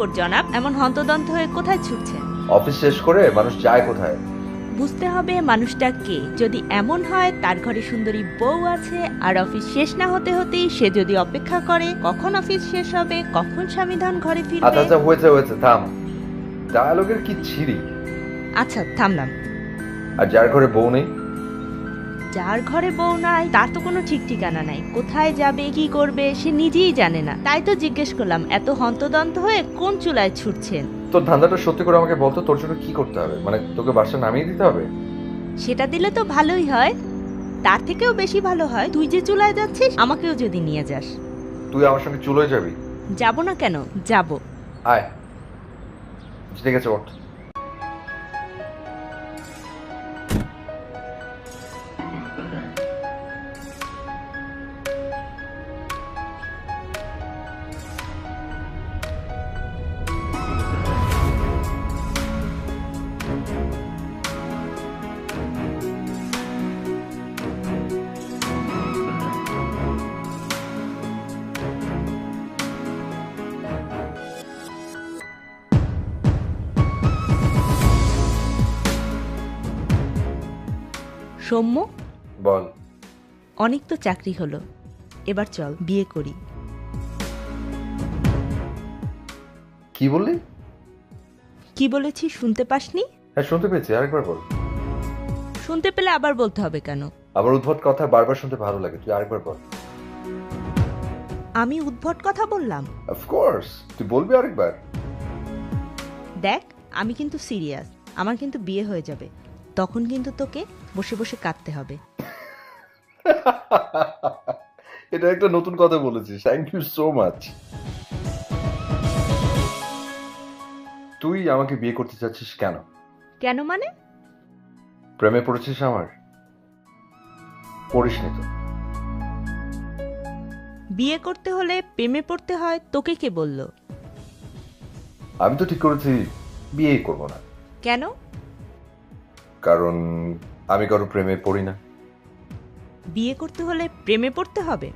খবর জনাব? এমন হন্তদন্ত হয়ে কোথায় ছুটছেন? অফিস শেষ করে মানুষ যায় কোথায়? বুঝতে হবে মানুষটা কে। যদি এমন হয় তার ঘরে সুন্দরী বউ আছে, আর অফিস শেষ না হতে হতেই সে যদি অপেক্ষা করে কখন অফিস শেষ হবে, কখন স্বামীধন ঘরে আচ্ছা ফিরবে। আচ্ছা, হয়েছে হয়েছে, থাম। ডায়ালগের কি ছিরি। আচ্ছা থামলাম। আর যার ঘরে বউ নেই? যার ঘরে বউ নাই তার তো কোনো ঠিক ঠিকানা নাই, কোথায় যাবে কি করবে সে নিজেই জানে না। তাই তো জিজ্ঞেস করলাম, এত হন্তদন্ত হয়ে কোন চুলায় ছুটছেন? তোর ধান্দাটা সত্যি করে আমাকে বলতো, তোর জন্য কি করতে হবে? মানে তোকে বাসা নামিয়ে দিতে হবে? সেটা দিলে তো ভালোই হয়। তার থেকেও বেশি ভালো হয় তুই যে চুলায় যাচ্ছিস আমাকেও যদি নিয়ে যাস। তুই আমার সঙ্গে চুলোয় যাবি? যাব না কেন, যাব। আয়, ঠিক আছে, ওঠ। সৌম্য, বল। অনেক তো চাকরি হলো, এবার চল বিয়ে করি। কি বললি? কি বলেছি শুনতে পাসনি? হ্যাঁ, শুনতে পেয়েছি, আরেকবার বল। শুনতে পেলে আবার বলতে হবে কেন? আমার উদ্ভট কথা বারবার শুনতে ভালো লাগে, তুই আরেকবার বল। আমি উদ্ভট কথা বললাম? অফকোর্স, তুই বলবি আরেকবার। দেখ, আমি কিন্তু সিরিয়াস। আমার কিন্তু বিয়ে হয়ে যাবে, তখন কিন্তু তোকে বসে বসে কাঁদতে হবে। এটা একটা নতুন কথা বলেছিস, থ্যাংক ইউ সো মাচ। তুই আমাকে বিয়ে করতে চাচ্ছিস কেন? কেন মানে? প্রেমে পড়েছিস আমার? পড়িসনি তো? বিয়ে করতে হলে প্রেমে পড়তে হয় তোকে কে বলল? আমি তো ঠিক করেছি বিয়ে করব না। কেন? কারণ আমি কারো প্রেমে পড়ি না। বিয়ে করতে হলে প্রেমে পড়তে হবে?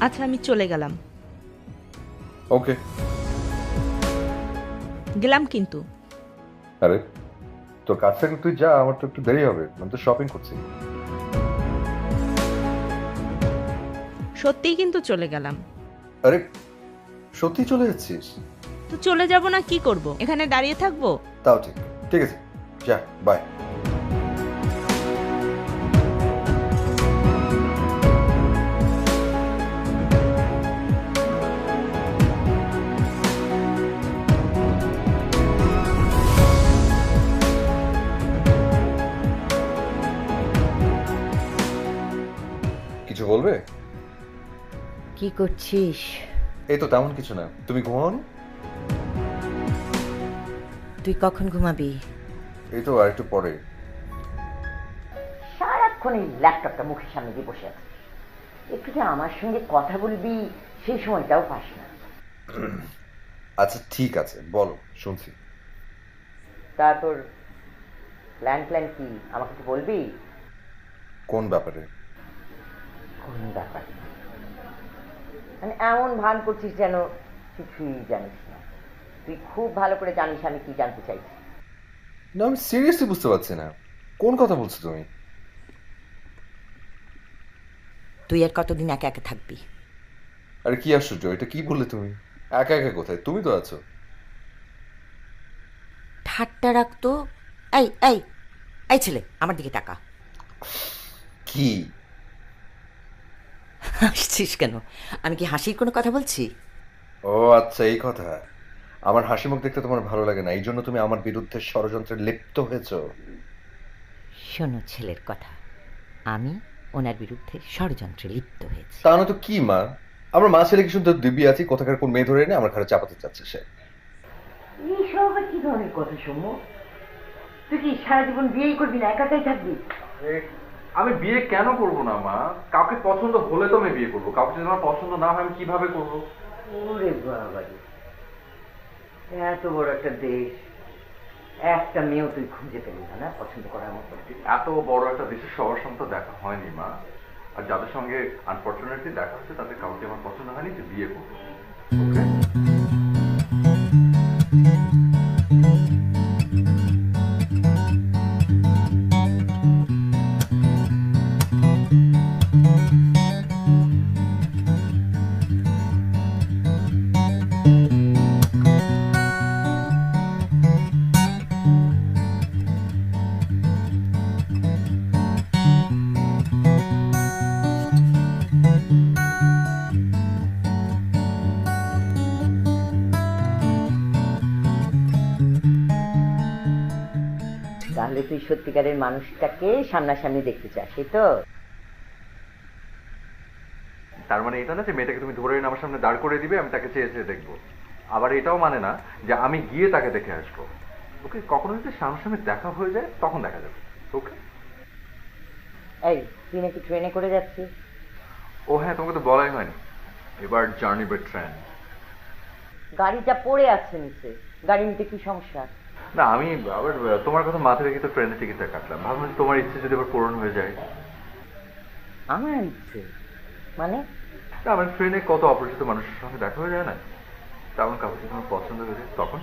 আচ্ছা আমি চলে গেলাম। ওকে। গেলাম কিন্তু। আরে, তোর কাজ থাকলে তুই যা, আমার তো একটু দেরি হবে, আমি তো শপিং করছি। সত্যিই কিন্তু চলে গেলাম। আরে, সত্যি চলে যাচ্ছিস? তো চলে যাব না কি করব, এখানে দাঁড়িয়ে থাকবো? তাও ঠিক, ঠিক আছে, যা, বাই। কিছু বলবে? কি করছিস? এই তো তেমন কিছু না, তুমি ঘুমাওনি? তুই কখন ঘুমাবি? এই তো আর একটু পরে। সারাক্ষণ এই ল্যাপটপটা মুখের সামনে দিয়ে বসে আছিস, একটু যে আমার সঙ্গে কথা বলবি সেই সময়টাও পাস না। আচ্ছা ঠিক আছে, বলো, শুনছি। তারপর প্ল্যান প্ল্যান কি আমাকে তো বলবি? কোন ব্যাপারে? কোন ব্যাপার? মানে এমন ভান করছিস যেন কিছুই জানিস না। তুই খুব ভালো করে জানিস আমি কি জানতে চাইছি। না, আমি সিরিয়াসলি বুঝতে পারছি না, কোন কথা বলছো তুমি? তুই আর কতদিন একা একা থাকবি? আরে কি আশ্চর্য, এটা কি বললে তুমি? একা একা কোথায়, তুমি তো আছো। ঠাট্টা রাখতো। এই এই এই ছেলে, আমার দিকে তাকা। কি? হাসছিস কেন? আমি কি হাসির কোনো কথা বলছি? ও আচ্ছা, এই কথা। আমার হাসি মুখ দেখতে তোমার ভালো লাগে না, এই জন্য তুমি আমার বিরুদ্ধে ষড়যন্ত্রে লিপ্ত হয়েছো। শোনো ছেলের কথা, আমি ওনার বিরুদ্ধে ষড়যন্ত্রে লিপ্ত হয়েছি। তা না তো কি মা, আমার মা ছেলে কি শুনতে দিব্যি আছি, কোথাকার কোন মেয়ে ধরে এনে আমার ঘরে চাপাতে চাচ্ছে সে। এইসব আবার কি ধরনের কথা সৌম্য? তুই কি সারা জীবন বিয়েই করবি না, একাই থাকবি? আমি বিয়ে কেন করব না মা? কাউকে পছন্দ হলে তো আমি বিয়ে করবো, কাউকে যদি আমার পছন্দ না হয় আমি কিভাবে করবো? ওরে বাবারে, এত বড় একটা দেশ, একটা মেয়েও তুই খুঁজে পেলি না না পছন্দ করার মতো? এত বড় একটা দেশের সবার সঙ্গে তো দেখা হয়নি মা। আর যাদের সঙ্গে আনফর্চুনেটলি দেখা হচ্ছে তাদের কাউকে আমার পছন্দ হয়নি, যে বিয়ে করবো। ওকে? তাহলে তুই সত্যিকারের মানুষটাকে সামনাসামনি দেখতে চাস, এই তো? তার মানে এটা না যে মেয়েটাকে তুমি ধরে এনে আমার সামনে দাঁড় করে দিবে, আমি তাকে চেয়ে চেয়ে দেখবো। আবার এটাও মানে না যে আমি গিয়ে তাকে দেখে আসবো। ওকে, কখনো যদি সামনাসামনি দেখা হয়ে যায় তখন দেখা যাবে। ওকে? এই, তুই নাকি ট্রেনে করে যাচ্ছিস? ও হ্যাঁ, তোমাকে তো বলাই হয়নি, এবার জার্নি বাই ট্রেন। গাড়িটা পড়ে আছে নিচে, গাড়ি নিতে কি সমস্যা? না, আমি আবার তোমার কথা মাথায় রেখে তো ট্রেনের টিকিটটা কাটলাম। ভাবলাম যে তোমার ইচ্ছে যদি আবার পূরণ হয়ে যায়। আমার ইচ্ছে মানে? না, আমার ট্রেনে কত অপরিচিত মানুষের সঙ্গে দেখা হয়ে যায় না, তেমন কাউকে যদি তোমার পছন্দ হয়ে যায় তখন।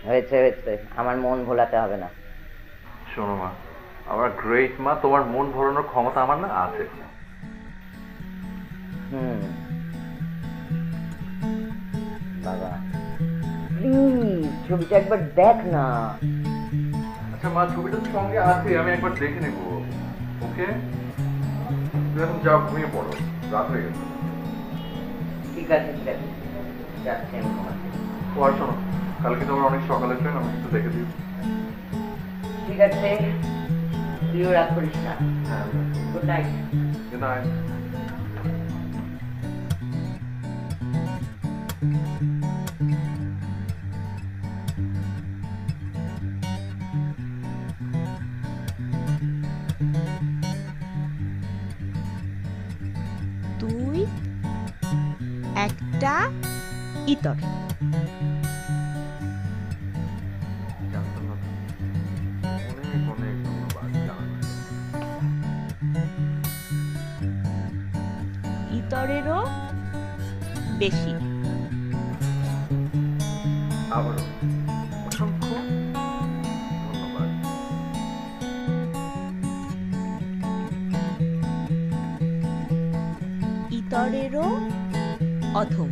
হয়েছে হয়েছে, আমার মন ভোলাতে হবে না। শোনো মা, আমার গ্রেট মা, তোমার মন ভরানোর ক্ষমতা আমার না আছে। বাবা প্লিজ ছবিটা একবার দেখ না। আচ্ছা মা, ছবিটা তো সঙ্গে আছে, আমি একবার দেখে নেব। ওকে, তুমি এখন যাও, ঘুমিয়ে পড়ো, রাত হয়ে গেছে। ঠিক আছে ঠিক আছে, যাচ্ছি আমি ঘুমাতে। ও আর শোনো, কালকে তোমার অনেক সকালে ট্রেন, আমি একটু দেখে দিই। ঠিক আছে, তুইও রাত করিস না। হ্যাঁ, গুড নাইট। Good night. তুই একটা ইতর। জানতাম না তো। অনেক অনেক ধন্যবাদ জানানোর জন্য। ইতরেরও বেশি। আবারও অসংখ্য ধন্যবাদ। ইতরেরও অধম।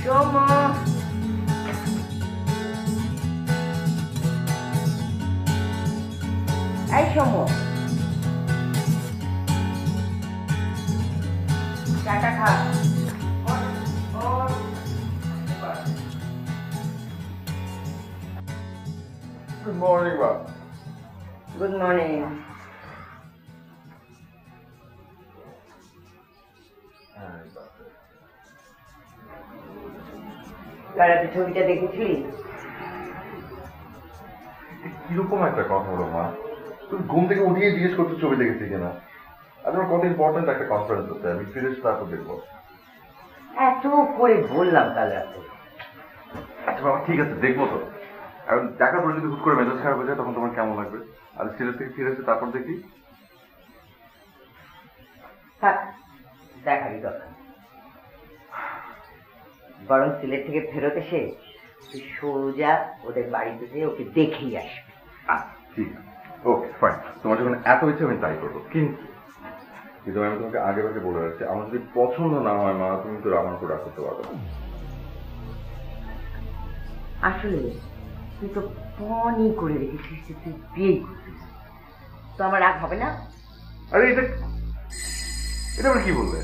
সোমা, এই সোমু, চাটা খা। গুড মর্নিং মা। Good morning. রাতে ছবিটা দেখেছিলি? কিরকম একটা কথা হলো মা, তুমি ঘুম থেকে উঠিয়ে জিজ্ঞেস করছো ছবি দেখেছি কিনা। আর আমার কত ইম্পর্টেন্ট একটা কনফারেন্স হচ্ছে, আমি ফিরে এসে তারপর দেখবো। এত করে বললাম কাল রাতে। আচ্ছা বাবা, ঠিক আছে, দেখবো তো। এখন দেখার পরে যদি হুট করে মেজাজ খারাপ হয়ে যায় তখন তোমার কেমন লাগবে? আর সিলেট থেকে ফিরে এসে তারপর দেখি। থাক, দেখারই দরকার। বরং সিলেট থেকে ফেরত এসে তুই সোজা ওদের বাড়িতে যেয়ে ওকে দেখেই আসবি। ঠিক আছে, ওকে ফাইন, তোমার যখন এত ইচ্ছে আমি তাই করবো। কিন্তু কিন্তু আমি তোমাকে আগে আগে বলে রাখছি, আমার যদি পছন্দ না হয় মা, তুমি তো আমার উপর রাগ করতে পারবে না। আসলে তুই তো পণই করে রেখেছিস যে তুই বিয়েই করছিস, তো আমার রাগ হবে না? আরে এটা এটা আবার কি বললে?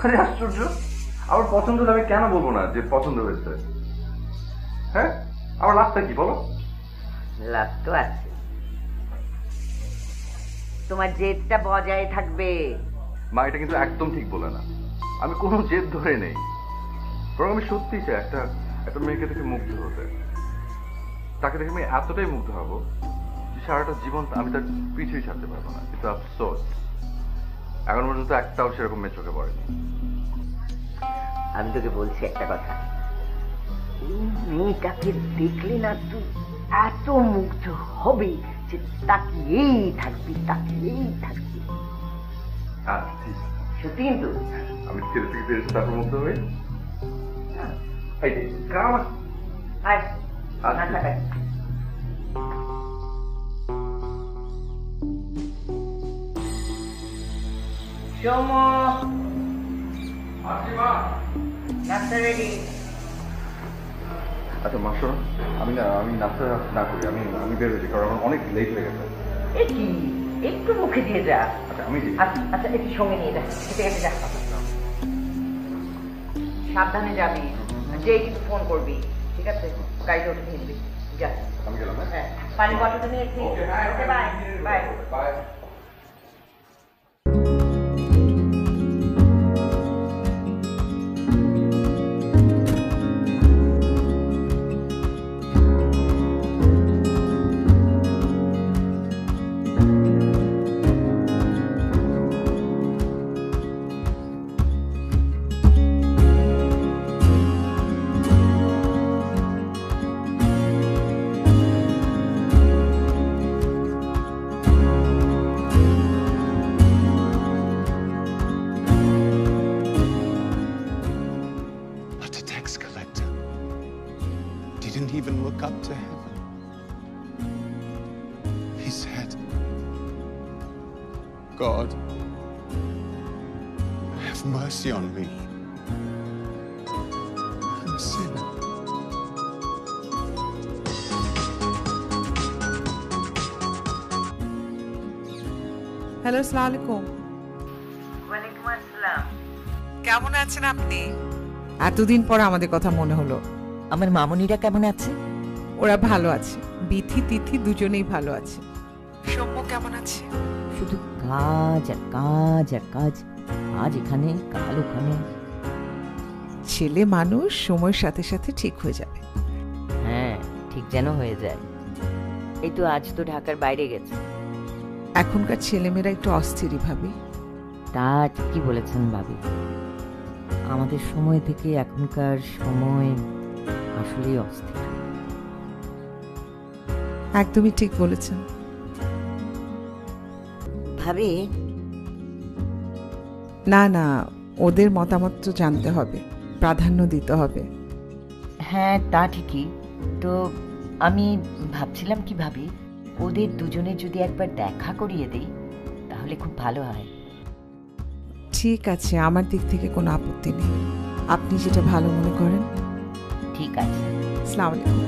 আরে আশ্চর্য, আমার পছন্দ আমি কেন বলবো না যে পছন্দ হয়েছে? হ্যাঁ, আমার লাভটা কি বলো? লাভ তো আছে, তোমার জেদটা বজায় থাকবে। মা এটা কিন্তু একদম ঠিক বলে না, আমি কোনো জেদ ধরে নেই, বরং আমি সত্যি চাই একটা একটা মেয়েকে দেখে মুগ্ধ হতে। তাকে দেখে আমি এতটাই মুগ্ধ হব যে সারাটা জীবন আমি তার পিছুই ছাড়তে পারবো না। কিন্তু আফসোস এখন পর্যন্ত একটাও সেরকম মেয়ে চোখে পড়েনি। আমি তোকে বলছি একটা কথা, এই মেয়েটাকে দেখলে না তুই এত মুগ্ধ হবি যে তাকিয়েই থাকবি, তাকিয়েই থাকবি। আচ্ছা ঠিক আছে, সত্যি কিন্তু আমি ছেলে থেকে ফিরেছি তারপর মুগ্ধ হই। এই যে কাম আয়, আচ্ছা। না থাকায়। সোমো, নাস্তা রেডি। আচ্ছা মা শোনো, আমি নাস্তা না করি, আমি বের হয়েছি, কারণ আমার অনেক লেট হয়ে গেছে। এ কি, একটু মুখে দিয়ে যা। আচ্ছা আমি আচ্ছা একটু সঙ্গে নিয়ে যা, হেঁটে হেঁটে যা। সাবধানে যাবি, যেই কিন্তু ফোন করবি, ঠিক আছে? গাড়িতে উঠে নিবি, যা। আমি গেলাম। হ্যাঁ, পানি বটলটা নিয়েছি। Okay, bye bye. Bye. But the tax collector didn't even look up to heaven. He said, God, have mercy on me. I'm a sinner. Hello, আসসালামু আলাইকুম। ওয়ালাইকুম আসসালাম। কেমন আছেন আপনি? এতদিন পর আমাদের কথা মনে হলো। আমার মামুনিরা কেমন আছে? ওরা ভালো আছে, বিথি তিথি দুজনেই ভালো আছে। সৌম্য কেমন আছে? শুধু কাজ আর কাজ আর কাজ, আজ এখানে কাল ওখানে। ছেলে মানুষ সময়ের সাথে সাথে ঠিক হয়ে যাবে। হ্যাঁ, ঠিক যেন হয়ে যায়। এই তো আজ তো ঢাকার বাইরে গেছে। এখনকার ছেলেমেয়েরা একটু অস্থিরই ভাবি। তা কি বলেছেন ভাবি, আমাদের সময় থেকে এখনকার সময় আসলেই অস্থির। একদমই ঠিক বলেছেন ভাবি। না না, ওদের মতামত তো জানতে হবে, প্রাধান্য দিতে হবে। হ্যাঁ তা ঠিকই, তো আমি ভাবছিলাম কি ভাবি, ওদের দুজনে যদি একবার দেখা করিয়ে দেই তাহলে খুব ভালো হয়। ঠিক আছে, আমার দিক থেকে কোনো আপত্তি নেই, আপনি যেটা ভালো মনে করেন। ঠিক আছে। আসসালামু আলাইকুম।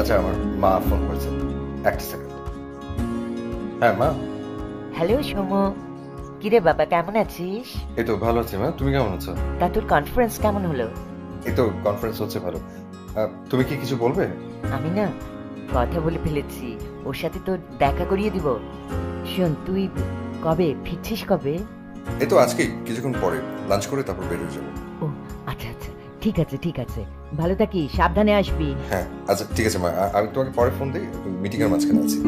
আচ্ছা আমার মা ফোন করেছেন, একটা সেকেন্ড। হ্যাঁ মা। হ্যালো সৌম্য, কিরে বাবা কেমন আছিস? এই তো ভালো আছি মা, তুমি কেমন আছো? তা তোর কনফারেন্স কেমন হলো? এই তো কনফারেন্স হচ্ছে ভালো। তুমি কি কিছু বলবে? আমি না কথা বলে ফেলেছি, ওর সাথে তো দেখা করিয়ে দিব। শোন, তুই কবে ফিরছিস কবে? এই তো আজকেই, কিছুক্ষণ পরে লাঞ্চ করে তারপর বের হয়ে যাবো। ও আচ্ছা আচ্ছা, ঠিক আছে ঠিক আছে, ভালো থাকিস, সাবধানে আসবি। হ্যাঁ আচ্ছা ঠিক আছে মা, আমি তোমাকে পরে ফোন দিই, মিটিং এর মাঝখানে আছি।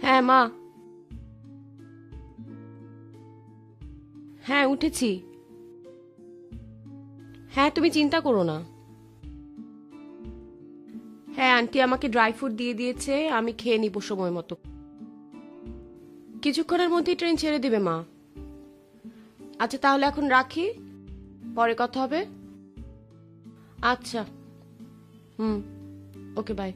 হ্যাঁ মা, হ্যাঁ উঠেছি। হ্যাঁ তুমি চিন্তা করো না। হ্যাঁ আন্টি আমাকে ড্রাই ফ্রুট দিয়ে দিয়েছে, আমি খেয়ে নিব সময় মতো। কিছুক্ষণের মধ্যেই ট্রেন ছেড়ে দিবে মা। আচ্ছা তাহলে এখন রাখি, পরে কথা হবে। আচ্ছা, ওকে বাই।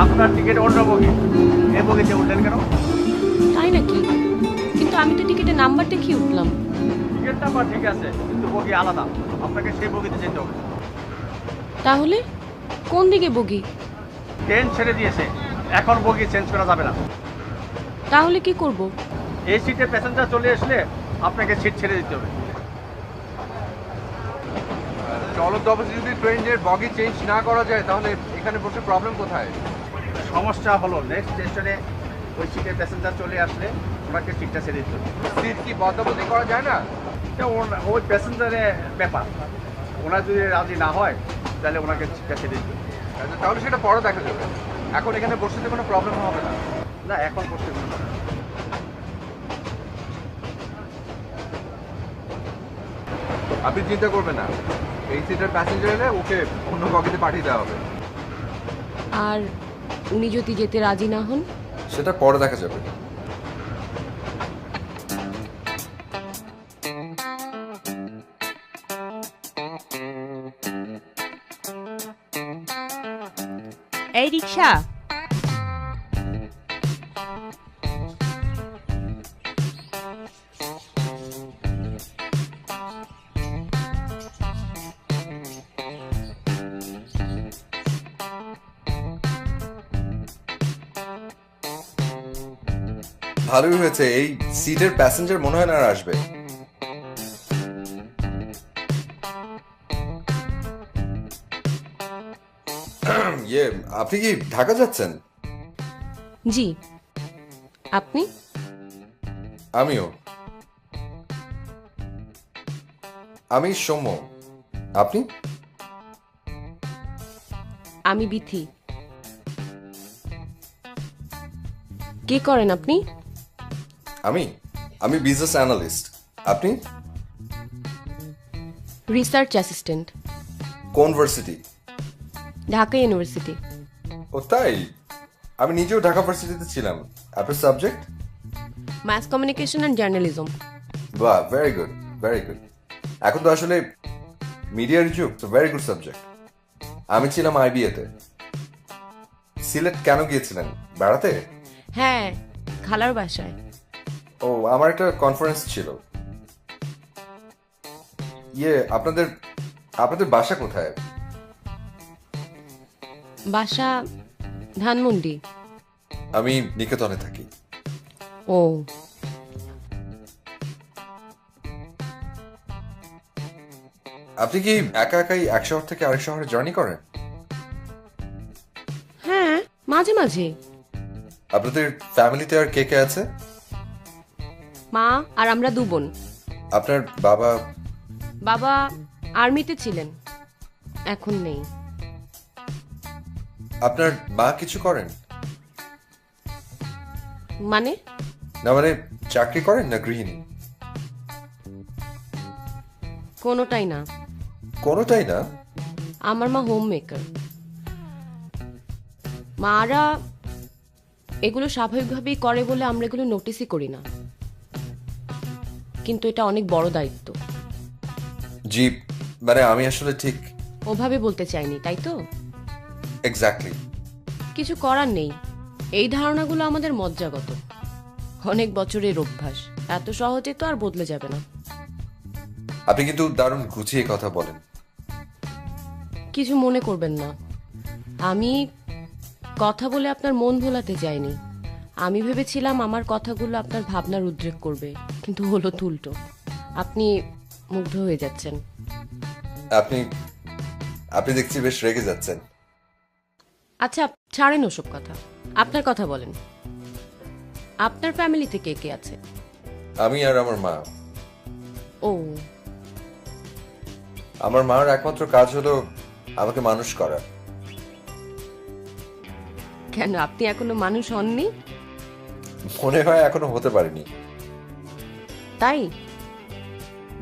আপনার টিকিট অন্য বগি, এই বগিতে উঠলেন কেন? তাই নাকি? কিন্তু আমি তো টিকিটের নাম্বার দেখিয়ে উঠলাম। টিকিট নাম্বার ঠিক আছে, কিন্তু বগি আলাদা, আপনাকে সেই বগিতে যেতে হবে। তাহলে কোন দিকে বগি? ট্রেন ছেড়ে দিয়েছে, এখন বগি চেঞ্জ করা যাবে না। তাহলে কি করব? এই সিটে প্যাসেঞ্জার চলে আসলে আপনাকে সিট ছেড়ে দিতে হবে। চলন্ত অবস্থায় যদি ট্রেনের বগি চেঞ্জ না করা যায় তাহলে এখানে বসে প্রবলেম কোথায়? সমস্যা হলো নেক্সট স্টেশনে ওই সিটে প্যাসেঞ্জার চলে আসলে ওনাকে সিটটা ছেড়ে দিতে হবে। সিট কি বদলাবদলি করা যায় না? ওই প্যাসেঞ্জারের ব্যাপার, ওনার যদি রাজি না হয় তাহলে ওনাকে সিটটা ছেড়ে দিতে হবে। আচ্ছা, তাহলে সেটা পরে দেখা যাবে, এখন এখানে বসতে কোনো প্রবলেম হবে না। না এখন বসতে কোনো ব্যাপার না। আপনি চিন্তা করবেন না, এই সিটের প্যাসেঞ্জার এলে ওকে অন্য বগিতে পাঠিয়ে দেওয়া হবে। আর উনি যদি যেতে রাজি না হন? সেটা পরে দেখা যাবে। এই রিক্সা, ভালোই হয়েছে, এই সিটের প্যাসেঞ্জার মনে হয় না আর আসবে। ইয়ে, আপনি কি ঢাকা যাচ্ছেন? জি। আপনি? আমিও। আমি সৌম্য। আপনি? আমি বিথি। কি করেন আপনি? আমি বিজনেস অ্যানালিস্ট। আপনি? রিসার্চ অ্যাসিস্ট্যান্ট, কোন ভার্সিটি? ঢাকা ইউনিভার্সিটি। ও তাই? আমি নিজেও ঢাকা ভার্সিটিতে ছিলাম। আপনার subject? Mass communication and journalism. বাহ, ভেরি গুড, ভেরি গুড। এখন তো আসলে মিডিয়ার যুগ, তো ভেরি গুড সাবজেক্ট। আমি ছিলাম আইবিএতে। সিলেট কেন গিয়েছিলেন? বেড়াতে? হ্যাঁ, খালার বাসায়। ও, আমার একটা কনফারেন্স ছিল। ইয়ে, আপনাদের আপনাদের বাসা কোথায়? বাসা ধানমন্ডি। আমি নিকেতনে থাকি। ও, আপনি কি একা একাই এক শহর থেকে আরেক শহরে জার্নি করেন? হ্যাঁ, মাঝে মাঝে। আপনাদের ফ্যামিলিতে আর কে কে আছে? মা আর আমরা 2 বোন। আপনার বাবা? বাবা আর্মিতে ছিলেন, এখন নেই। আপনার মা কিছু করেন? মানে? না মানে, চাকরি করেন না গৃহিণী? কোনোটাই না। কোনোটাই না? আমার মা হোম মেকার। মারা এগুলো স্বাভাবিকভাবেই করে বলে আমরা এগুলো নোটিসই করি না, কিন্তু এটা অনেক বড় দায়িত্ব। জি, মানে আমি আসলে ঠিক ওভাবে বলতে চাইনি, তাই তো? এক্স্যাক্টলি। কিছু করার নেই, এই ধারণাগুলো আমাদের মজ্জাগত, অনেক বছরের অভ্যাস, এত সহজে তো আর বদলে যাবে না। আপনি কিন্তু দারুণ গুছিয়ে কথা বলেন। কিছু মনে করবেন না, আমি কথা বলে আপনার মন ভোলাতে চাইনি। আমি ভেবেছিলাম আমার কথাগুলো আপনার ভাবনার উদ্রেক করবে, কিন্তু হলো উল্টো। আপনি মুগ্ধ হয়ে যাচ্ছেন। আপনি আপনি দেখছি বেশ রেগে যাচ্ছেন। আচ্ছা, ছাড়েন ওসব কথা, আপনার কথা বলেন। আপনার ফ্যামিলিতে কে কে আছে? আমি আর আমার মা। ও, আমার মার একমাত্র কাজ হলো আমাকে মানুষ করা। কেন আপনি এখনো মানুষ হননি? মনে হয় এখনো হতে পারিনি। তাই?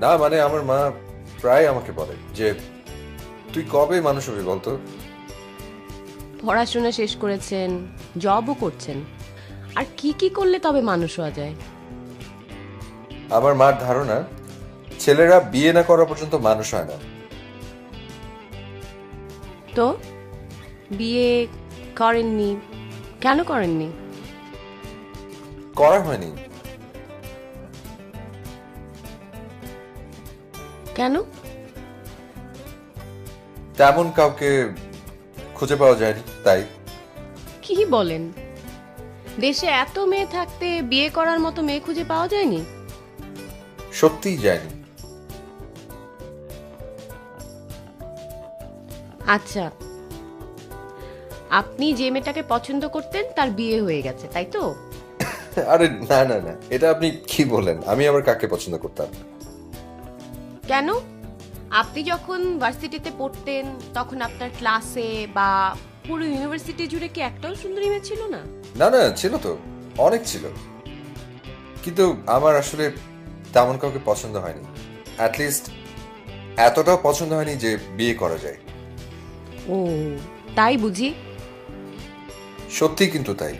না মানে, আমার মা প্রায় আমাকে বলে যে তুই কবে মানুষ হবি বলতো। পড়াশোনা শেষ করেছেন, জবও করছেন, আর কি কি করলে তবে মানুষ হওয়া যায়? আমার মার ধারণা ছেলেরা বিয়ে না করা পর্যন্ত মানুষ হয় না। তো বিয়ে করেননি কেন? করেননি? করা হয়নি। কেন? তেমন কাউকে খুঁজে পাওয়া যায়নি, তাই। কি বলেন? দেশে এত মেয়ে থাকতে বিয়ে করার মতো মেয়ে খুঁজে পাওয়া যায়নি? সত্যিই যায়নি। আচ্ছা, আপনি যে মেয়েটাকে পছন্দ করতেন তার বিয়ে হয়ে গেছে, তাই তো? আরে না না না, এটা আপনি কি বলেন? আমি আবার কাকে পছন্দ করতাম? কেন? আপনি যখন ভার্সিটিতে পড়তেন তখন আপনার ক্লাসে বা পুরো ইউনিভার্সিটি জুড়ে কি একটাও সুন্দরী মেয়ে ছিল না? না না, ছিল তো, অনেক ছিল। কিন্তু আমার আসলে তেমন কাউকে পছন্দ হয়নি। অ্যাটলিস্ট এতটাও পছন্দ হয়নি যে বিয়ে করা যায়। ও, তাই বুঝি? সত্যি কিন্তু তাই।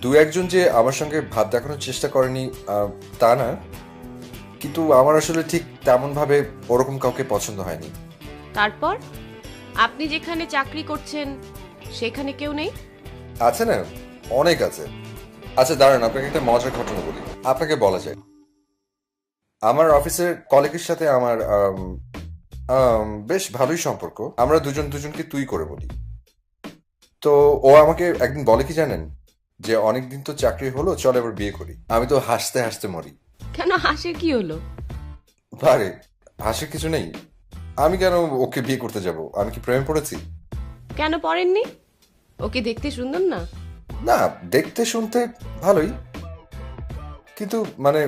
দু একজন যে আমার সঙ্গে ভাব দেখানোর চেষ্টা করেনি তা না, কিন্তু আমার আসলে ঠিক তেমন ভাবে ওরকম কাউকে পছন্দ হয়নি। তারপর আপনি যেখানে চাকরি করছেন সেখানে কেউ নেই? আছে না, অনেক আছে। আচ্ছা দাঁড়ান, আপনাকে একটা মজার ঘটনা বলি, আপনাকে বলা যায়। আমার অফিসের কলিগের সাথে আমার বেশ ভালোই সম্পর্ক। আমরা দুজন দুজনকে তুই করে বলি। তো ও আমাকে একদিন বলে কি জানেন, যে অনেকদিন তো চাকরি হলো, চল এবার বিয়ে করি। আমি তো হাসতে হাসতে মরি। কেন, হাসে কি হলো? আরে হাসির কিছু নেই। আমি কেন ওকে বিয়ে করতে যাব? আমি কি প্রেমে পড়েছি? কেন পড়েননি? ওকে দেখতে সুন্দর না? না, দেখতে শুনতে ভালোই, কিন্তু মানে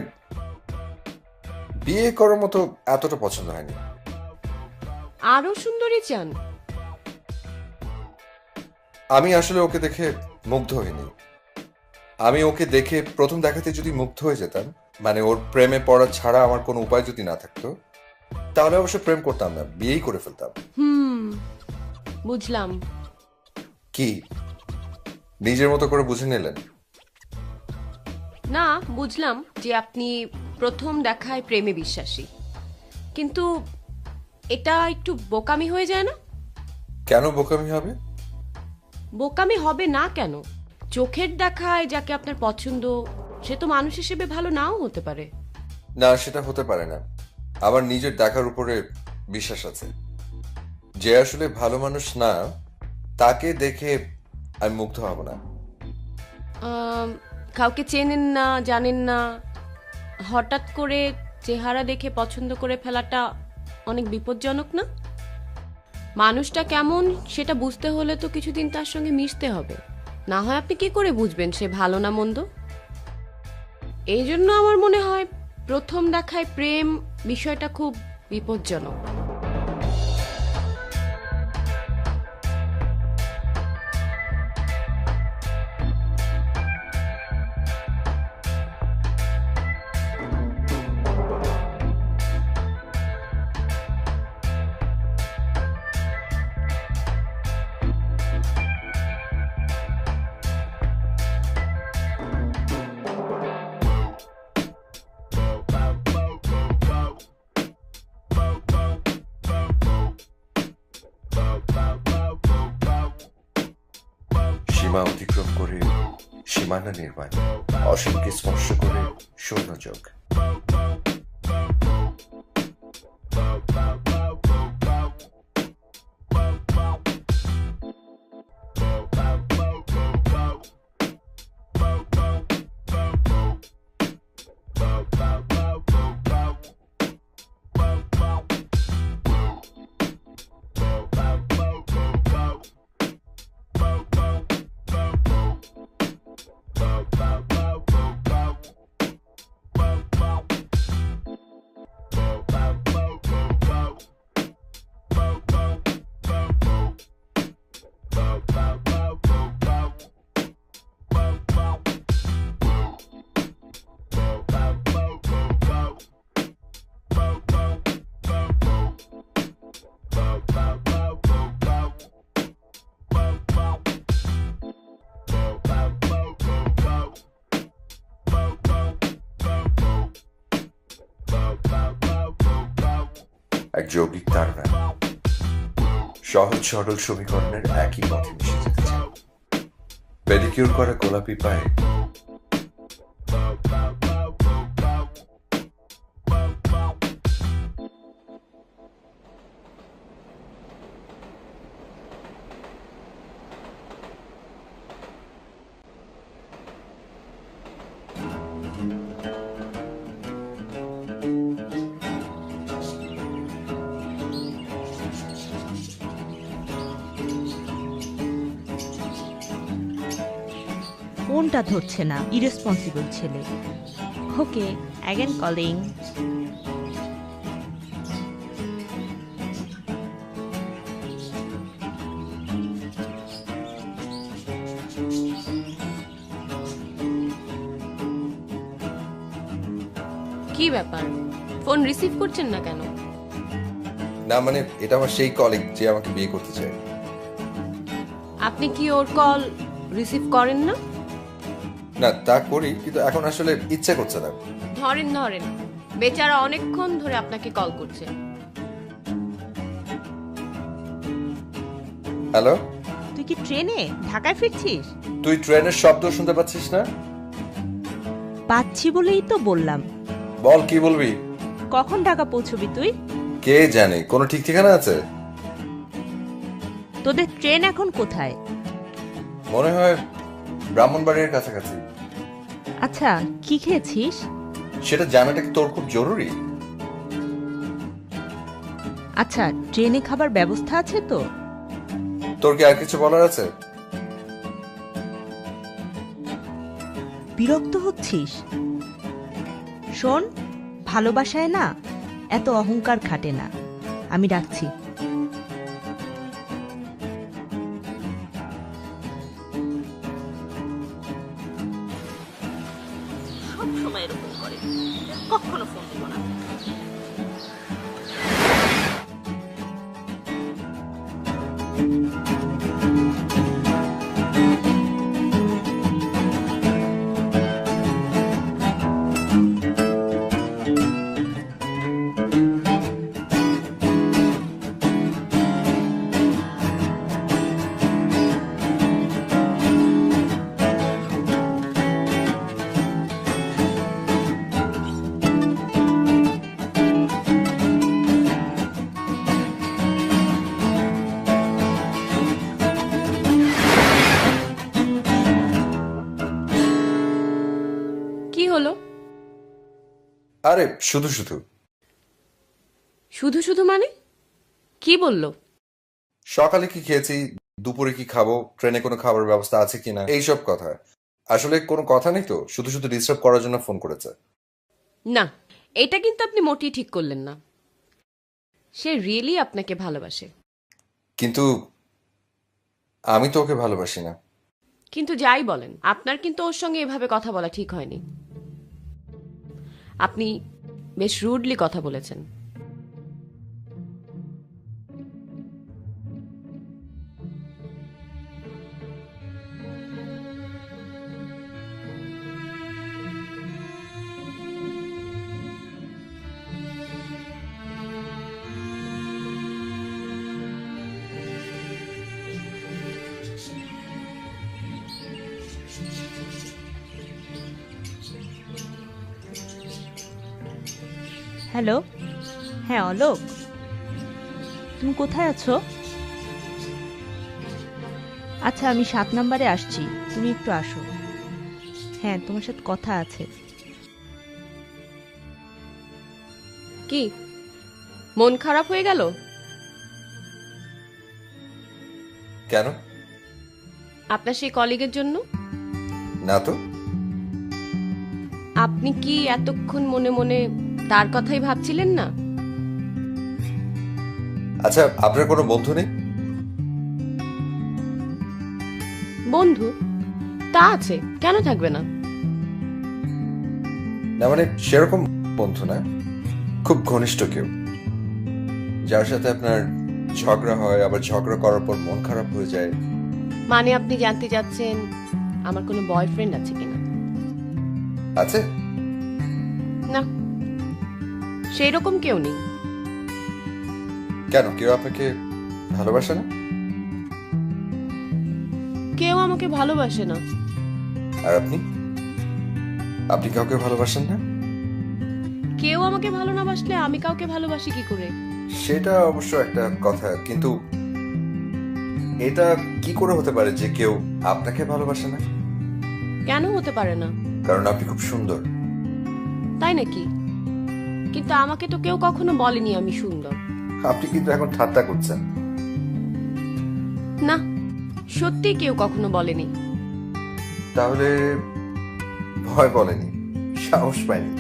বিয়ে করার মতো এতটা পছন্দ হয়নি। আরো সুন্দরী চান? আমি আসলে ওকে দেখে মুগ্ধ হইনি। আমি ওকে দেখে প্রথম দেখাতে যদি মুগ্ধ হয়ে যেতাম, মানে ওর প্রেমে পড়া ছাড়া আমার কোনো উপায় যদি না থাকতো, তাহলে অবশ্য প্রেম করতাম না, বিয়েই করে ফেলতাম। বুঝলাম। কি নিজের মতো করে বুঝে নিলেন? না, বুঝলাম যে আপনি প্রথম দেখায় প্রেমে বিশ্বাসী, কিন্তু এটা একটু বোকামি হয়ে যায় না? কেন বোকামি হবে? বোকামি হবে না কেন? চোখের দেখায় যাকে আপনার পছন্দ, সে তো মানুষ হিসেবে ভালো নাও হতে পারে। না, সেটা হতে পারে না। আমার নিজের দেখার উপরে বিশ্বাস আছে। যে আসলে ভালো মানুষ না, তাকে দেখে আমি মুগ্ধ হব না। কাউকে চেনেন না, জানেন না, হঠাৎ করে চেহারা দেখে পছন্দ করে ফেলাটা অনেক বিপজ্জনক না? মানুষটা কেমন সেটা বুঝতে হলে তো কিছুদিন তার সঙ্গে মিশতে হবে, না হয় আপনি কি করে বুঝবেন সে ভালো না মন্দ? এই জন্য আমার মনে হয় প্রথম দেখায় প্রেম বিষয়টা খুব বিপজ্জনক। সীমা অতিক্রম করে সীমানা নির্মাণ, অসীমকে স্পর্শ করে শূন্য চোখ। এক যৌগিক ধারণা সহজ সরল সমীকরণের একই পথে মিশে যেতে চায়। পেডিকিউর করা গোলাপি পায়ে ফোনটা ধরছে না, ইরেসপন্সিবল ছেলে। ওকে, অ্যাগেন কলিং। কি ব্যাপার, ফোন রিসিভ করছেন না কেন? না, মানে এটা আমার সেই কলিগ যে আমাকে বিয়ে করতে চায়। আপনি কি ওর কল রিসিভ করেন না? না, তা করি, কিন্তু এখন আসলে ইচ্ছে করছে না। ধরেন ধরেন, বেচারা অনেকক্ষণ ধরে আপনাকে কল করছে। হ্যালো, তুই কি ট্রেনে ঢাকায় ফিরছিস? তুই ট্রেনের শব্দ শুনতে পাচ্ছিস না? পাচ্ছি বলেই তো বললাম। বল, কি বলবি? কখন ঢাকা পৌঁছবি তুই? কে জানে, কোনো ঠিক ঠিকানা আছে? তোদের ট্রেন এখন কোথায়? মনে হয় ব্রাহ্মণবাড়িয়ার কাছাকাছি। আচ্ছা, কি খেয়েছিস? সেটা জানাটা কি তোর খুব জরুরি? আচ্ছা, ট্রেনে খাবার ব্যবস্থা আছে তো? তোর কি আর কিছু বলার আছে? বিরক্ত হচ্ছিস? শোন, ভালোবাসায় না এত অহংকার খাটে না। আমি রাখছি। সব সময় এরকম করে, কখনো ফোন দিব না। কি হলো? আরে শুধু শুধু শুধু শুধু মানে কি বললো? সকালে কি খেয়েছি, দুপুরে কি খাবো, ট্রেনে কোনো খাবার ব্যবস্থা আছে কিনা, এইসব কথা। আসলে কোনো কথা নেই তো, শুধু শুধু ডিস্টার্ব করার জন্য ফোন করেছে। না, এটা কিন্তু আপনি মোটেই ঠিক করলেন না। সে রিয়েলি আপনাকে ভালোবাসে। কিন্তু আমি তো ওকে ভালোবাসি না। কিন্তু যাই বলেন, আপনার কিন্তু ওর সঙ্গে এভাবে কথা বলা ঠিক হয়নি। আপনি বেশ রুডলি কথা বলেছেন। হ্যালো, হ্যাঁ অলোক, তুমি কোথায় আছো? আচ্ছা, আমি 7 নম্বরে আসছি, তুমি একটু আসো। হ্যাঁ, তোমার সাথে কথা আছে। কি মন খারাপ হয়ে গেল? কেন? আপনার সেই কলিগের জন্য? না তো। আপনি কি এতক্ষণ মনে মনে তার কথাই ভাবছিলেন না? আচ্ছা, আপনার কোনো বন্ধু নেই? বন্ধু তা আছে, কেন থাকবে না? না মানে সেরকম বন্ধু না, খুব ঘনিষ্ঠ কেউ, যার সাথে আপনার ঝগড়া হয়, আবার ঝগড়া করার পর মন খারাপ হয়ে যায়। মানে আপনি জানতে চাচ্ছেন আমার কোনো বয়ফ্রেন্ড আছে কিনা? আছে? না, সেই রকম কেউ নেই। কেন, কেউ আপনাকে ভালোবাসে না? কেউ আমাকে ভালোবাসে না। আর আপনি আপনি কাউকে ভালোবাসেন না? কেউ আমাকে ভালো না বাসলে আমি কাউকে ভালোবাসি কি করে? সেটা অবশ্য একটা কথা, কিন্তু এটা কি করে হতে পারে যে কেউ আপনাকে ভালোবাসে না? কেন হতে পারে না? কারণ আপনি খুব সুন্দর। তাই নাকি? কিন্তু আমাকে তো কেউ কখনো বলেনি আমি সুন্দর। আপনি কিন্তু এখন ঠাট্টা করছেন। না, সত্যি কেউ কখনো বলেনি। তাহলে ভয় বলেনি, সাহস পাইনি?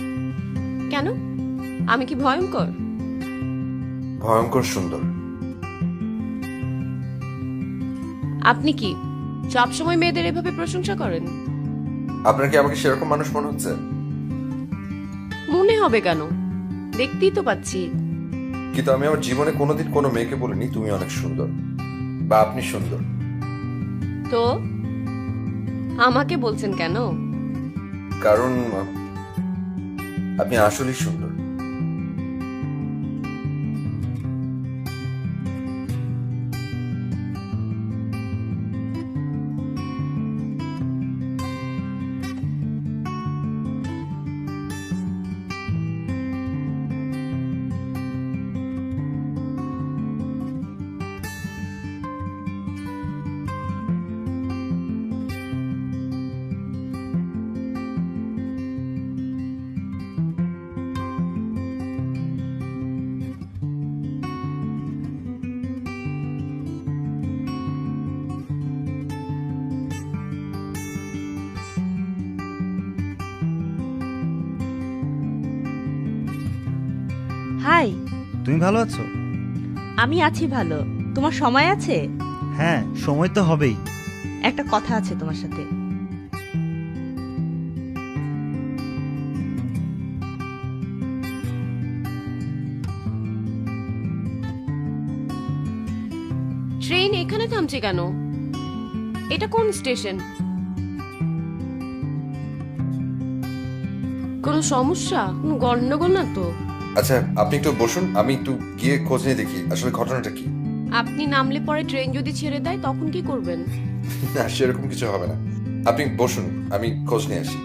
কেন? আমি কি ভয়ঙ্কর? ভয়ঙ্কর সুন্দর। আপনি কি সবসময় মেয়েদের এভাবে প্রশংসা করেন? আপনার কি আমাকে সেরকম মানুষ মনে হচ্ছে? মনে হবে কেন? দেখতেই তো পাচ্ছি। কিন্তু আমি আমার জীবনে কোনোদিন কোনো মেয়েকে বলিনি তুমি অনেক সুন্দর বা আপনি সুন্দর। তো আমাকে বলছেন কেন? কারণ আপনি আসলেই সুন্দর। তুমি ভালো আছো? আমি আছি ভালো। তোমার সময় আছে? হ্যাঁ, সময় তো হবেই। একটা কথা আছে তোমার সাথে। ট্রেন এখানে থামছে কেন? এটা কোন স্টেশন? কোনো সমস্যা? কোনো গন্ডগোল না তো? আচ্ছা, আপনি একটু বসুন, আমি একটু গিয়ে খোঁজ নিয়ে দেখি আসলে ঘটনাটা কি। আপনি নামলে পরে ট্রেন যদি ছেড়ে দেয় তখন কি করবেন? না, সেরকম কিছু হবে না। আপনি বসুন, আমি খোঁজ নিয়ে আসি।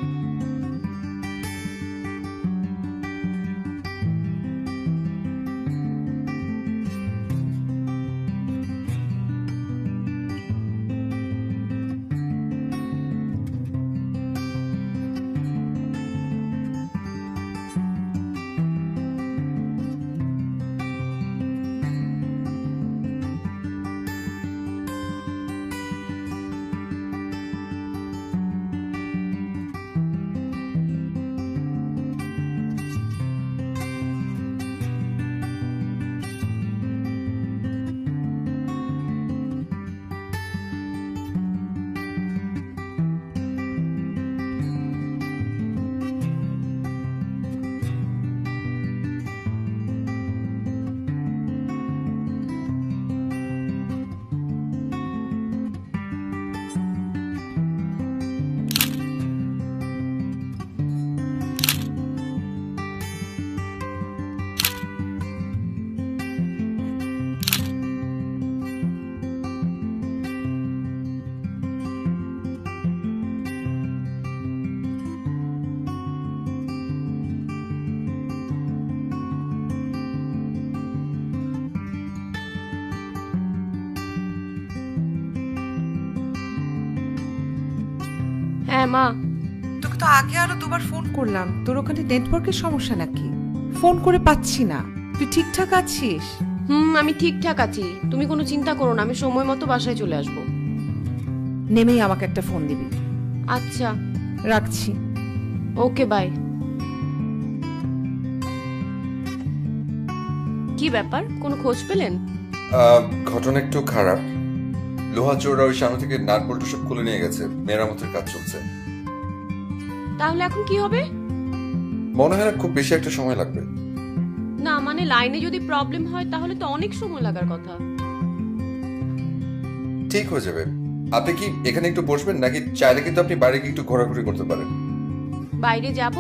হ্যাঁ মা। তোকে তো আগে আরো দুবার ফোন করলাম, তোর ওখানে নেটওয়ার্কের সমস্যা নাকি? ফোন করে পাচ্ছি না। তুই ঠিকঠাক আছিস? আমি ঠিকঠাক আছি, তুমি কোনো চিন্তা করো না, আমি সময় মতো বাসায় চলে আসবো। নেমেই আমাকে একটা ফোন দিবি। আচ্ছা, রাখছি। ওকে, বাই। কি ব্যাপার, কোনো খোঁজ পেলেন? ঘটনা একটু খারাপ। লোহা চোররা ওই সামনে থেকে নাট বল্টু সব খুলে নিয়ে গেছে, মেরামতের কাজ চলছে। তাহলে এখন কি হবে? মনে হয় না খুব বেশি একটা সময় লাগবে। না মানে লাইনে যদি প্রবলেম হয় তাহলে তো অনেক সময় লাগার কথা। ঠিক হয়ে যাবে। আপনি কি এখানে একটু বসবেন, নাকি চাইলে কিন্তু আপনি বাইরে গিয়ে একটু ঘোরাঘুরি করতে পারেন? বাইরে যাব,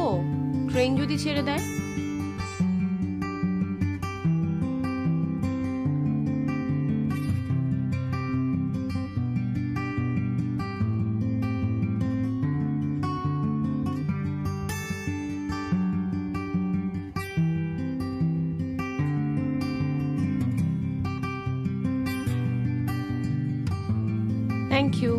ট্রেন যদি ছেড়ে দেয়? Thank you.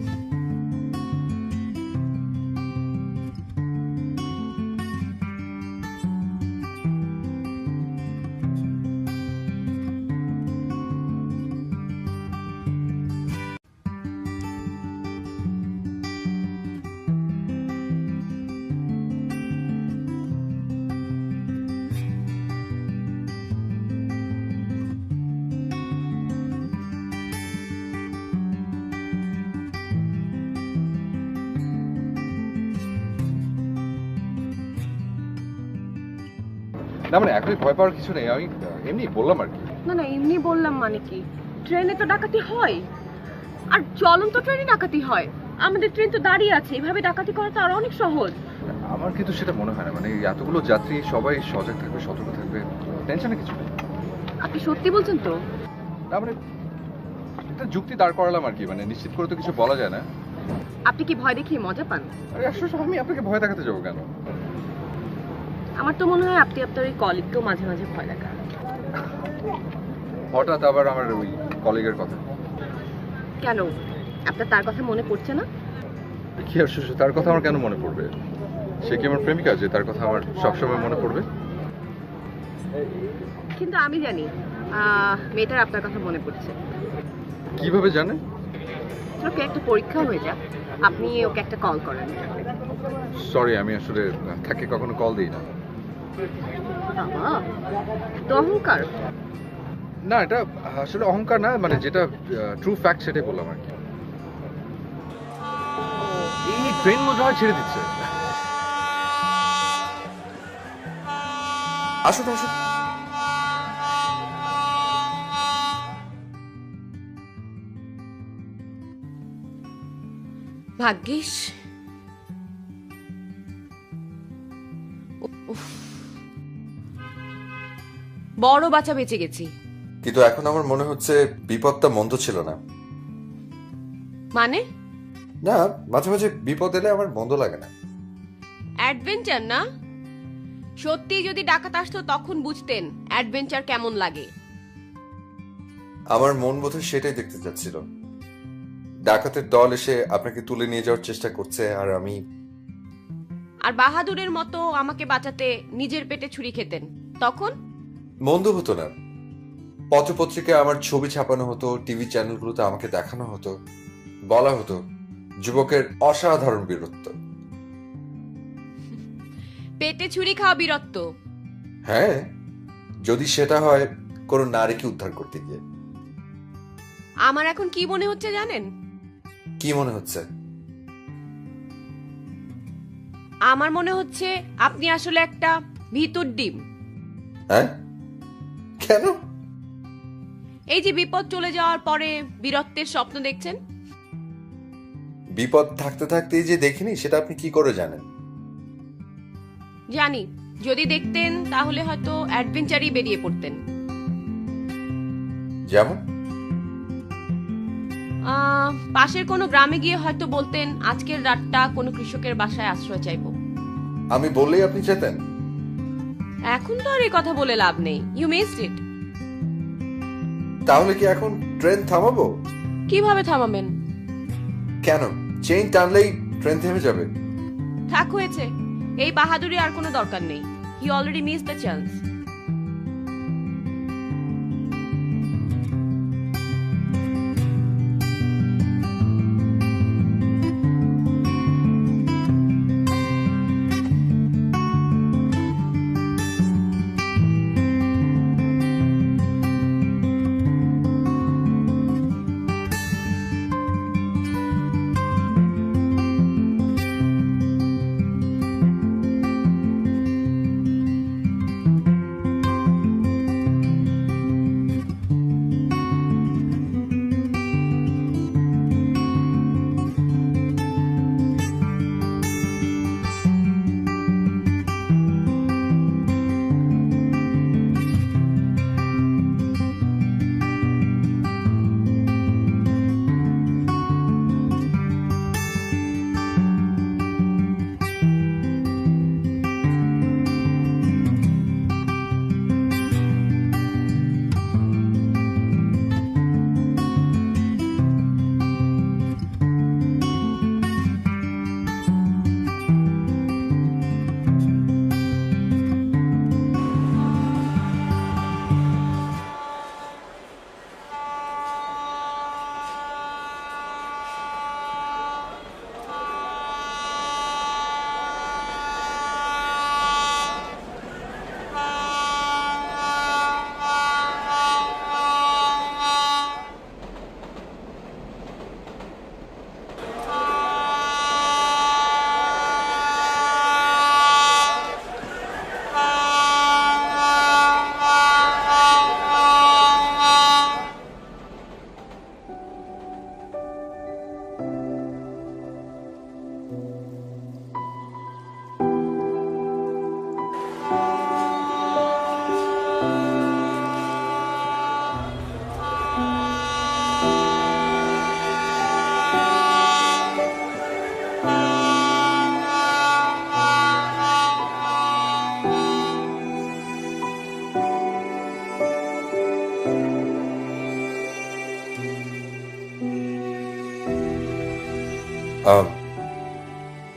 না মানে এখনই ভয় পাওয়ার কিছু নেই, আমি এমনি বললাম আর কি। না না, এমনি বললাম মানে কি, ট্রেনে তো ডাকাতি হয়, আর চলন্ত ট্রেনে ডাকাতি হয়। আমাদের ট্রেন তো দাঁড়িয়ে আছে, এভাবে ডাকাতি করা তো আরো অনেক সহজ। আমার কিন্তু সেটা মনে হয় না, মানে এতগুলো যাত্রী সবাই সজাগ থাকবে, সতর্ক থাকবে, টেনশনে কিছু নেই। আপনি সত্যি বলছেন তো? না মানে একটা যুক্তি দাঁড় করালাম আর কি, মানে নিশ্চিত করে তো কিছু বলা যায় না। আপনি কি ভয় দেখিয়ে মজা পান? আরে আসলে আমি আপনাকে ভয় দেখাতে যাবো কেন? আমার তো মনে হয় আপনি আপনার ওই কলিগকেও মাঝে মাঝে ভয় দেখান। হঠাৎ আবার আমার ওই কলিগের কথা কেন, আপনার তার কথা মনে পড়ছে না? কি আর তার কথা আমার কেন মনে পড়বে? সে কি আমার প্রেমিকা যে তার কথা আমার সবসময় মনে পড়বে? কিন্তু আমি জানি মেয়েটার আপনার কথা মনে পড়ছে। কিভাবে জানেন? ওকে একটা পরীক্ষা হয়ে যাক, আপনি ওকে একটা কল করেন। সরি, আমি আসলে তাকে কখনো কল দিই না। বাবা, এত অহংকার। না, এটা আসলে অহংকার না, মানে যেটা ট্রু ফ্যাক্ট সেটাই বললাম আর কি। এই ট্রেন মনে হয় ছেড়ে দিচ্ছে। আসুন আসুন। ভাগ্যিস। উফ। বড় বাচ্চা বেঁচে গেছি। কিন্তু এখন আমার মনে হচ্ছে বিপদটা মন্দ ছিল না। মানে না, মাঝে মাঝে বিপদ এলে আমার মন্দ লাগে না। অ্যাডভেঞ্চার না? সত্যি যদি ডাকাত আসতো তখন বুঝতেন অ্যাডভেঞ্চার কেমন লাগে। আমার মন বোধহয় সেটাই দেখতে চাচ্ছিল। ডাকাতের দল এসে আপনাকে তুলে নিয়ে যাওয়ার চেষ্টা করছে, আর আমি। আর বাহাদুরের মতো আমাকে বাঁচাতে নিজের পেটে ছুরি খেতেন, তখন মন্দ হতো না। পত্রপত্রিকায় আমার ছবি ছাপানো হতো, টিভি চ্যানেলগুলোতে আমাকে দেখানো হতো, বলা হতো যুবকের অসাধারণ বীরত্ব। পেটে ছুরি খাওয়া বীরত্ব? হ্যাঁ, যদি সেটা হয় কোন নারীকে উদ্ধার করতে গিয়ে। আমার এখন কি মনে হচ্ছে জানেন? কি মনে হচ্ছে? আমার মনে হচ্ছে আপনি আসলে একটা ভিতুর ডিম। হ্যাঁ? কেন? এই যে বিপদ চলে যাওয়ার পরে বীরত্বের স্বপ্ন দেখছেন। বিপদ থাকতে থাকতেই যে দেখিনি সেটা আপনি কি করে জানেন? জানি, যদি দেখতেন তাহলে হয়তো অ্যাডভেঞ্চারই বেরিয়ে পড়তেন। যেমন? পাশের কোনো গ্রামে গিয়ে হয়তো বলতেন আজকের রাতটা কোনো কৃষকের বাসায় আশ্রয় চাইবো। আমি বললেই আপনি যেতেন? এখন তো আর এই কথা বলে লাভ নেই, ইউ মিসড ইট। তাহলে কি এখন ট্রেন থামাবো? কিভাবে থামাবেন? কেন, চেইন টানলেই ট্রেন থেমে যাবে? থাক, হয়েছে। এই বাহাদুরি আর কোনো দরকার নেই। হি অলরেডি মিস দ্য চান্স।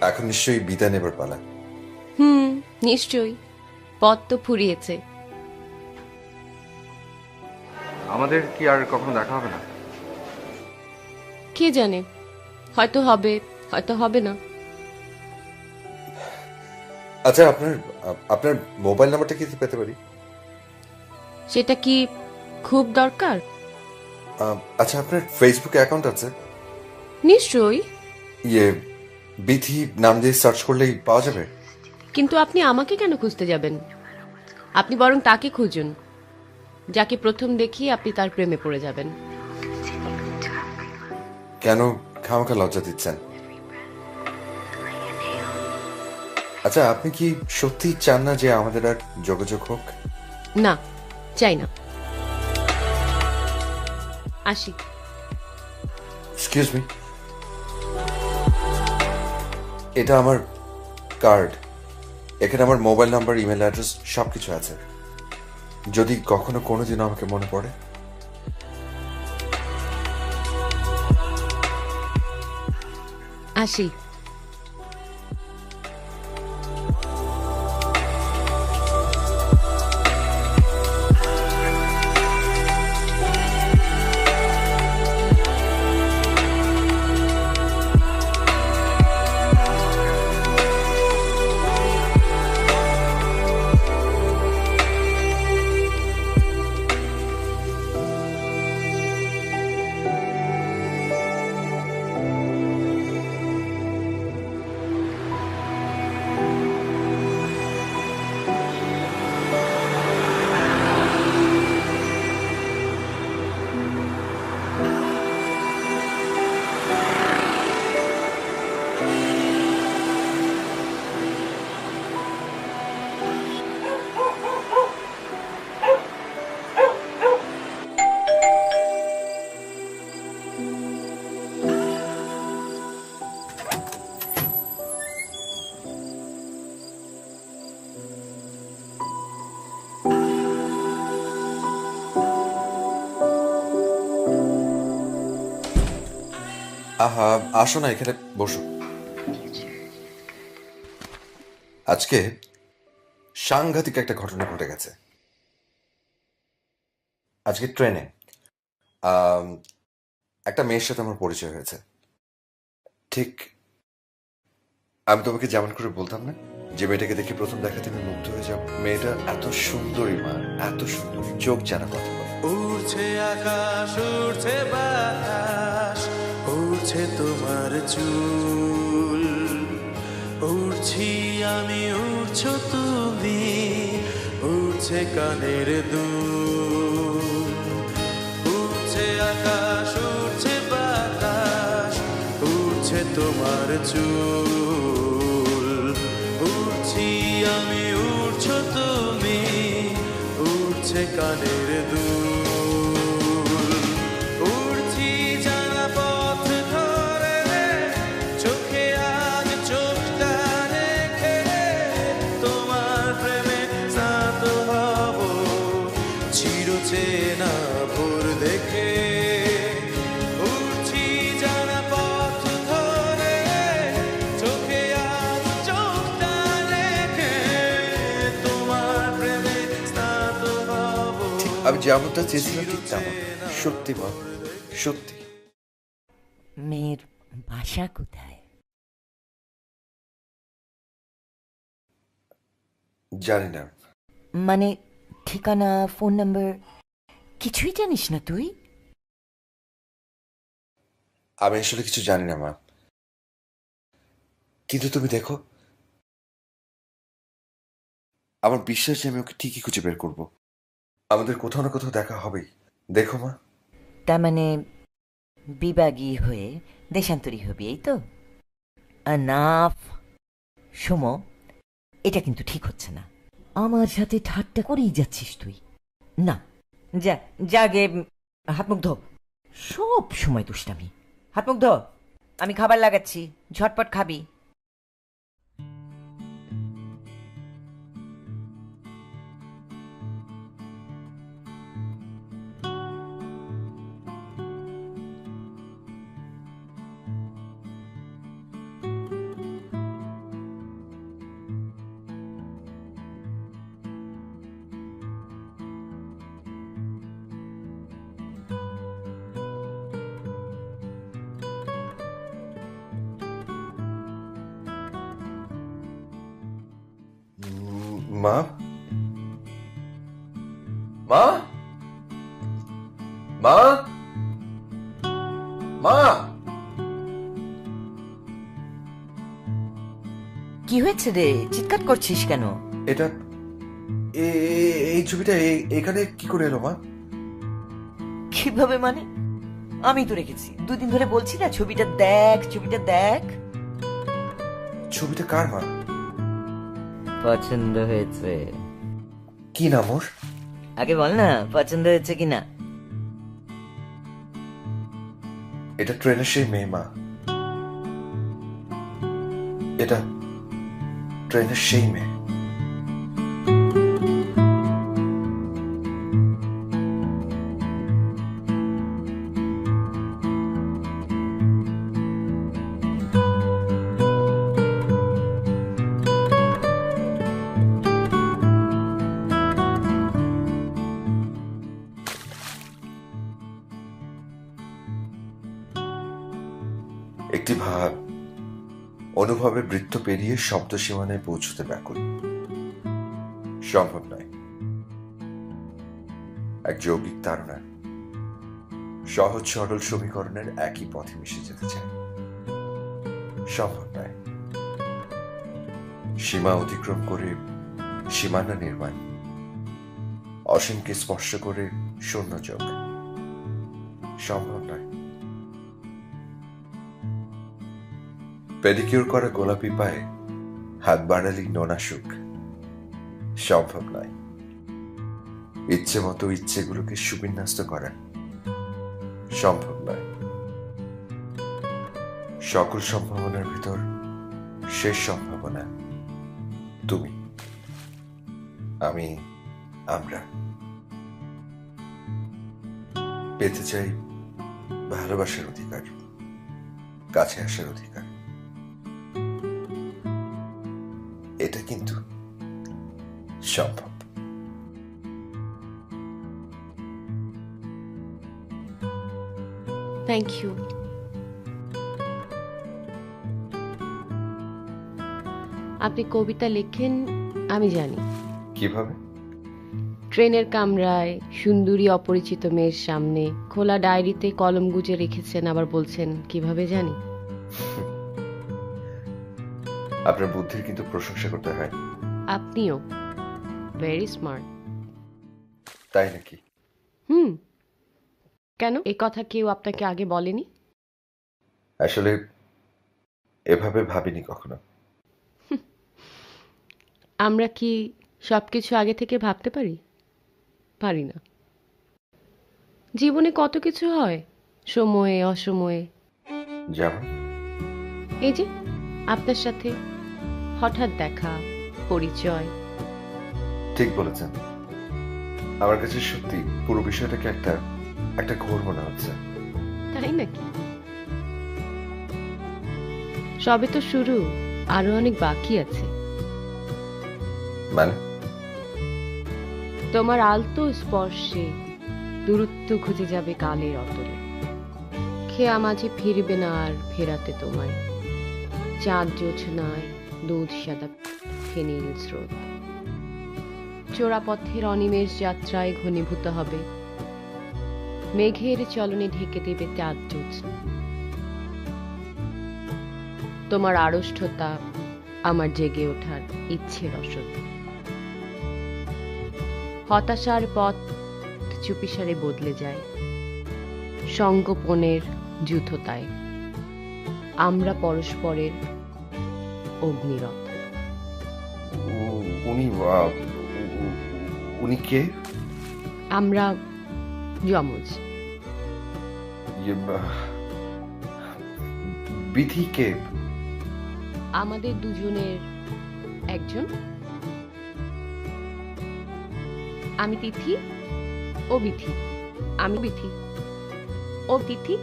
এখন নিশ্চয়ই বিদায় নেবার পালা। নিশ্চয়ই। পথ তো ফুরিয়েছে। আমাদের কি আর কখনো দেখা হবে না? কে জানে, হয়তো হবে, হয়তো হবে না। আচ্ছা, আপনার মোবাইল নাম্বারটা কি পেতে পারি? সেটা কি খুব দরকার? আচ্ছা, আপনার ফেসবুকে অ্যাকাউন্ট আছে? নিশ্চয়ই। ইয়ে, বিথি নাম দিয়ে সার্চ করলেই পাওয়া যাবে? কিন্তু আপনি আমাকে কেন খুঁজতে যাবেন? আপনি বরং তাকে খুঁজুন, যাকে প্রথম দেখি আপনি তার প্রেমে পড়ে যাবেন। কেন খামাখা লজ্জা দিচ্ছেন? আচ্ছা, আপনি কি সত্যি চান না যে আমাদের আর যোগাযোগ হোক? না, চাই না। আসি। এক্সকিউজ মি, এটা আমার কার্ড। এখানে আমার মোবাইল নাম্বার, ইমেল অ্যাড্রেস সবকিছু আছে। যদি কখনো কোনোদিন আমাকে মনে পড়ে। আসি। আহা, আসো না, এখানে বসো। আজকে সাংঘাতিক একটা ঘটনা ঘটে গেছে। আজকে ট্রেনে একটা মেয়ের সাথে আমার পরিচয় হয়েছে। ঠিক আমি তোমাকে যেমন করে বলতাম না, যে মেয়েটাকে দেখে প্রথম দেখাতে আমি মুগ্ধ হয়ে যাব। মেয়েটা এত সুন্দরী, মা, এত সুন্দরী, চোখ জানা কথা বলে। উড়ছে আকাশ, উড়ছে বাতাস, উড়ছে তোমার চুল। উড়ছি আমি, উড়ছো তুমি, উড়ছে কানের দুল। উড়ছে আকাশ, উড়ছে বাতাস, উড়ছে তোমার চুল। উড়ছি আমি, উড়ছো তুমি, উড়ছে কানের দুল। উড়ছি জানা পথ ধরে, চোখে আজ চোখটা রেখে, তোমার প্রেমে স্নাত হব চিরচেনা ভোর দেখে। উড়ছি জানা পথ ধরে, চোখে আজ চোখটা রেখে, তোমার প্রেমে স্নাত হব। আমি যেমনটা চেয়েছিলাম ঠিক তেমন। সত্যি মা, সত্যি। মেয়ের বাসা কোথায়? জানি না। মানে ঠিকানা, ফোন নাম্বার কিছুই জানিস না তুই? আমি আসলে কিছু জানি না মা, কিন্তু তুমি দেখো, আমার বিশ্বাস যে আমি ওকে ঠিকই খুঁজে বের করব। আমাদের কোথাও না কোথাও দেখা হবেই, দেখো মা। তার মানে বিবাগী হয়ে দেশান্তরী হবি, এই তো? নাফ সুমো, এটা কিন্তু ঠিক হচ্ছে না। আমার সাথে ঠাট্টা করেই যাচ্ছিস তুই। না, যা যা গে হাত মুখ ধো। সব সময় দুষ্টামি। হাত মুখ ধো, আমি খাবার লাগাচ্ছি, ঝটপট খাবি। মা মা মা মা কি হয়েছে রে, চিৎকার করছিস কেন? এটা এই ছবিটা এখানে কি করে এলো মা? কিভাবে মানে? আমি তো রেখেছি, দুদিন ধরে বলছি না ছবিটা দেখ, ছবিটা দেখ। ছবিটা কার মা? পছন্দ হয়েছে? কি নাম ওর? আগে বল না পছন্দ হয়েছে কিনা। এটা ট্রেনের সেই মেয়ে মা, এটা ট্রেনের সেই মেয়ে। একটি ভাব অনুভবের বৃত্ত পেরিয়ে শব্দ সীমানায় পৌঁছতে ব্যাকুল, সম্ভব নয়। এক যৌগিক তাড়না সহজ সরল সমীকরণের একই পথে মিশে যেতে চায়, সম্ভব নয়। সীমা অতিক্রম করে সীমানা নির্মাণ, অসীমকে স্পর্শ করে শূন্য যোগ, সম্ভব নয়। পেডিকিউর করা গোলাপি পায়ে হাত বাড়ালি নোনা সুখ, সম্ভব নয়। ইচ্ছে মতো ইচ্ছেগুলোকে সুবিন্যস্ত করা, সম্ভব নয়। সকল সম্ভাবনার ভিতর শেষ সম্ভাবনা তুমি, আমি, আমরা। পেতে চাই ভালোবাসার অধিকার, কাছে আসার অধিকার। এটা কিন্তু সম্ভব। Thank you. আপনি কবিতা লেখেন আমি জানি। কিভাবে? ট্রেনের কামরায় সুন্দরী অপরিচিত মেয়ের সামনে খোলা ডায়েরিতে কলম গুজে রেখেছেন, আবার বলছেন কিভাবে জানি। আপনার বুদ্ধির কিন্তু প্রশংসা করতে হয়। আপনিও ভেরি স্মার্ট। তাই নাকি? কেন এই কথা কেউ আপনাকে আগে বলেনি? আসলে এভাবে ভাবিনি কখনো। আমরা কি সবকিছু আগে থেকে ভাবতে পারি? পারি না। জীবনে কত কিছু হয়, সময়ে অসময়ে। যেমন এই যে আপনার সাথে হঠাৎ দেখা, পরিচয়। ঠিক বলেছেন। আমার কাছে সত্যি পুরো বিষয়টাকে একটা ঘোর মনে হচ্ছে। তাই নাকি? সবে তো শুরু, আরো অনেক বাকি আছে। মানে? তোমার আলতো স্পর্শে দূরত্ব ঘুচে যাবে কালের অতলে। খেয়া মাঝে ফিরবে না আর ফেরাতে তোমায়। চাঁদ জোছনায় দুধ সাদা ফেনীল স্রোত চোরা পথের অনিমেষ যাত্রায় ঘনীভূত হবে। মেঘের চলনে ঢেকে দেবে চাঁদ জোছনা। তোমার আড়ষ্ঠতা আমার জেগে ওঠার ইচ্ছের রসদ। হতাশার পথ চুপিসারে বদলে যায় সঙ্গোপনের যূথতায়। আমরা পরস্পরের অগ্নিরথ। উনি কে? আমরা যমজ। বিধি কে? আমাদের দুজনের একজন। আমি তিথি, ও বিথি। আমি বিথি, ও তিথি।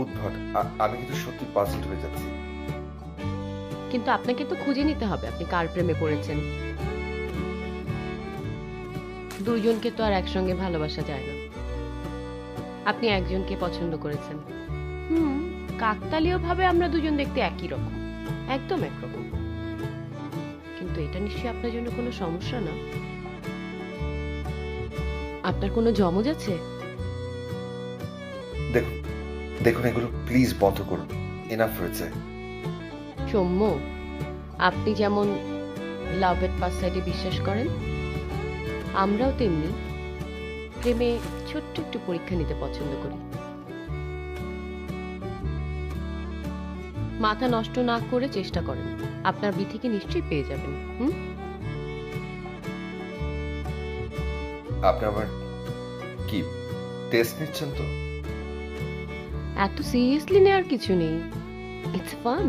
উদ্ভট। আমি কিন্তু সত্যি পাজলড হয়ে যাচ্ছি। কিন্তু আপনাকে তো খুঁজে নিতে হবে আপনি কার প্রেমে পড়েছেন। দুইজনকে তো আর একসঙ্গে ভালোবাসা যায় না। আপনি একজনকে পছন্দ করেছেন। কাকতালীয় ভাবে আমরা দুজন দেখতে একই রকম, একদম একরকম। কিন্তু এটা নিশ্চয়ই আপনার জন্য কোনো সমস্যা না। আপনার কোনো জমজ আছে? দেখুন দেখুন এগুলো প্লিজ বন্ধ করুন, এনাফ হয়েছে। সৌম্য, আপনি যেমন লাভ এট ফার্স্ট সাইটে বিশ্বাস করেন, আমরাও তেমনি প্রেমে ছোট্ট একটু পরীক্ষা নিতে পছন্দ করি। মাথা নষ্ট না করে চেষ্টা করেন, আপনার বিথিকে নিশ্চয়ই পেয়ে যাবেন। আপনি আমার কি টেস্ট নিচ্ছেন তো? এত সিরিয়াসলি নেওয়ার কিছু নেই, ইটস ফান।